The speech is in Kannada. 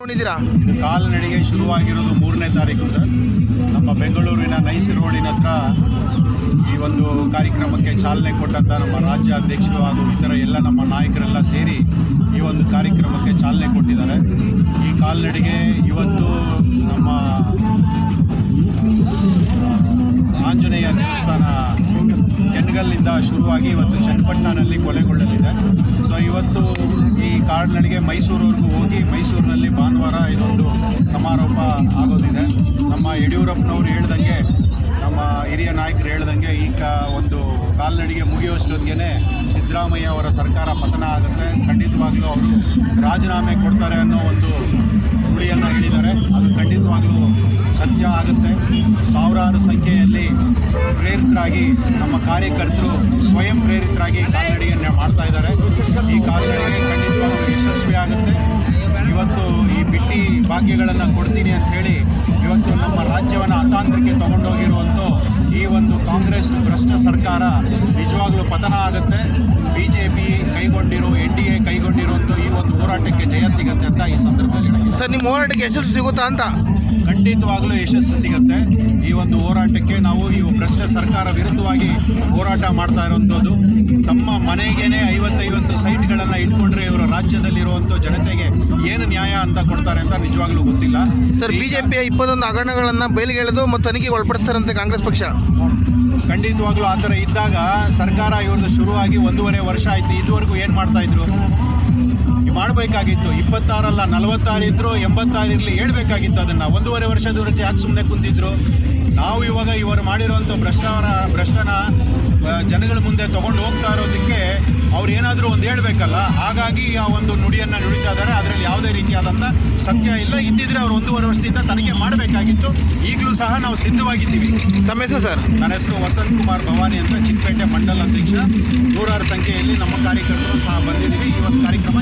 ನೋಡಿದ್ದೀರಾ? ಇದು ಕಾಲ್ನಡಿಗೆ ಶುರುವಾಗಿರೋದು 3ನೇ ತಾರೀಕು ಸರ್. ನಮ್ಮ ಬೆಂಗಳೂರಿನ ನೈಸ್ ರೋಡಿನ ಹತ್ರ ಈ ಒಂದು ಕಾರ್ಯಕ್ರಮಕ್ಕೆ ಚಾಲನೆ ಕೊಟ್ಟಂಥ ನಮ್ಮ ರಾಜ್ಯ ಅಧ್ಯಕ್ಷರು ಹಾಗೂ ಇತರ ಎಲ್ಲ ನಮ್ಮ ನಾಯಕರೆಲ್ಲ ಸೇರಿ ಈ ಒಂದು ಕಾರ್ಯಕ್ರಮಕ್ಕೆ ಚಾಲನೆ ಕೊಟ್ಟಿದ್ದಾರೆ. ಈ ಕಾಲ್ನಡಿಗೆ ಇವತ್ತು ನಮ್ಮ ಆಂಜನೇಯ ದೇವಸ್ಥಾನ ಕೆನ್ಗಲ್ನಿಂದ ಶುರುವಾಗಿ ಇವತ್ತು ಚನ್ನಪಟ್ಟಣದಲ್ಲಿ ಕೊನೆಗೊಳ್ಳಲಿದೆ. ಸೊ ಇವತ್ತು ಈ ಕಾಲ್ನಡಿಗೆ ಮೈಸೂರವರೆಗೂ ಹೋಗಿ ಮೈಸೂರಿನಲ್ಲಿ ಭಾನುವಾರ ಇದೊಂದು ಸಮಾರೋಪ ಆಗೋದಿದೆ. ನಮ್ಮ ಯಡಿಯೂರಪ್ಪನವರು ಹೇಳ್ದಂಗೆ, ನಮ್ಮ ಹಿರಿಯ ನಾಯಕರು ಹೇಳ್ದಂಗೆ ಈಗ ಒಂದು ಕಾಲ್ನಡಿಗೆ ಮುಗಿಯುವಷ್ಟೊತ್ತಿಗೆ ಸಿದ್ದರಾಮಯ್ಯ ಅವರ ಸರ್ಕಾರ ಪತನ ಆಗುತ್ತೆ, ಖಂಡಿತವಾಗ್ಲೂ ಅವರು ರಾಜೀನಾಮೆ ಕೊಡ್ತಾರೆ ಅನ್ನೋ ಒಂದು ನುಡಿಯನ್ನು ಹೇಳಿದ್ದಾರೆ. ಅದು ಖಂಡಿತವಾಗ್ಲೂ ಸತ್ಯ ಆಗುತ್ತೆ. ಸಾವಿರಾರು ಸಂಖ್ಯೆಯಲ್ಲಿ ಪ್ರೇರಿತರಾಗಿ ನಮ್ಮ ಕಾರ್ಯಕರ್ತರು ಸ್ವಯಂ ಪ್ರೇರಿತರಾಗಿ ಕಾಲ್ನಡಿಗೆಯನ್ನು ಮಾಡ್ತಾ ಇದ್ದಾರೆ. ಈ ಕಾಲ್ನಡಿಗೆ ಖಂಡಿತವಾಗ್ಲೂ ಯಶಸ್ವಿ ಆಗುತ್ತೆ. ಇವತ್ತು ಈ ಬಿಟ್ಟಿ ಭಾಗ್ಯಗಳನ್ನು ಕೊಡ್ತೀನಿ ಅಂತ ಹೇಳಿ ಇವತ್ತು ನಮ್ಮ ರಾಜ್ಯವನ್ನು ಅತಾಂತ್ರಿಕೆ ತಗೊಂಡೋಗಿರುವಂಥ ಈ ಒಂದು ಕಾಂಗ್ರೆಸ್ ಭ್ರಷ್ಟ ಸರ್ಕಾರ ನಿಜವಾಗ್ಲೂ ಪತನ ಆಗುತ್ತೆ. BJP ಕೈಗೊಂಡಿರೋ NDA ಕೈಗೊಂಡಿರುವಂಥ ಈ ಒಂದು ಹೋರಾಟಕ್ಕೆ ಜಯ ಸಿಗುತ್ತೆ ಅಂತ ಈ ಸಂದರ್ಭದಲ್ಲಿ ಹೇಳಿ. ಸರ್, ನಿಮ್ಮ ಹೋರಾಟಕ್ಕೆ ಯಶಸ್ಸು ಸಿಗುತ್ತಾ ಅಂತ? ಖಂಡಿತವಾಗ್ಲೂ ಯಶಸ್ಸು ಸಿಗುತ್ತೆ. ಈ ಒಂದು ಹೋರಾಟಕ್ಕೆ ನಾವು ಈ ಭ್ರಷ್ಟ ಸರ್ಕಾರ ವಿರುದ್ಧವಾಗಿ ಹೋರಾಟ ಮಾಡ್ತಾ ಇರುವಂಥದ್ದು. ತಮ್ಮ ಮನೆಗೇನೆ 50 ಸೈಟ್ಗಳನ್ನು ಇಟ್ಕೊಂಡ್ರೆ ಇವರು ರಾಜ್ಯದಲ್ಲಿರುವಂಥ ಜನತೆಗೆ ಏನು ನ್ಯಾಯ ಅಂತ ಕೊಡ್ತಾರೆ ಅಂತ ನಿಜವಾಗ್ಲೂ ಗೊತ್ತಿಲ್ಲ. ಸರ್, BJPಯ 21 ಹಗರಣಗಳನ್ನು ಬಯಲಿಗೆಳೆದು ಮತ್ತು ತನಿಖೆಗೆ ಒಳಪಡಿಸ್ತಾರಂತೆ ಕಾಂಗ್ರೆಸ್ ಪಕ್ಷ. ಖಂಡಿತವಾಗ್ಲೂ ಆ ಥರ ಇದ್ದಾಗ ಸರ್ಕಾರ ಇವ್ರದ್ದು ಶುರುವಾಗಿ 1.5 ವರ್ಷ ಆಯಿತು. ಇದುವರೆಗೂ ಏನು ಮಾಡ್ತಾಯಿದ್ರು? ಮಾಡಬೇಕಾಗಿತ್ತು. 26 ಅಲ್ಲ 46 ಇದ್ರು 86 ಇರಲಿ, ಹೇಳ್ಬೇಕಾಗಿತ್ತು. ಅದನ್ನು 1.5 ವರ್ಷದವರೆಗೆ ಯಾಕೆ ಸುಮ್ಮನೆ ಕುಂತಿದ್ರು? ನಾವು ಇವಾಗ ಇವರು ಮಾಡಿರುವಂಥ ಭ್ರಷ್ಟನ ಜನಗಳ ಮುಂದೆ ತೊಗೊಂಡು ಹೋಗ್ತಾ ಇರೋದಕ್ಕೆ ಅವ್ರು ಏನಾದರೂ ಒಂದು ಹೇಳಬೇಕಲ್ಲ. ಹಾಗಾಗಿ ಆ ಒಂದು ನುಡಿಯನ್ನು ನುಡಿತಾ ಇದ್ದಾರೆ. ಅದರಲ್ಲಿ ಯಾವುದೇ ರೀತಿಯಾದಂಥ ಸತ್ಯ ಇಲ್ಲ. ಇದ್ದಿದ್ರೆ ಅವ್ರು 1.5 ವರ್ಷದಿಂದ ತನಿಖೆ ಮಾಡಬೇಕಾಗಿತ್ತು. ಈಗಲೂ ಸಹ ನಾವು ಸಿದ್ಧವಾಗಿದ್ದೀವಿ. ತಮ್ಮ ಹೆಸರು ಸರ್? ನನ್ನ ಹೆಸರು ವಸಂತ್ ಕುಮಾರ್ ಭವಾನಿ ಅಂತ, ಚಿಕ್ಕಪೇಟೆ ಮಂಡಲ ಅಧ್ಯಕ್ಷ. 100 ಸಂಖ್ಯೆಯಲ್ಲಿ ನಮ್ಮ ಕಾರ್ಯಕರ್ತರು ಸಹ ಬಂದಿದ್ದೀವಿ. ಇವತ್ತು ಕಾರ್ಯಕ್ರಮ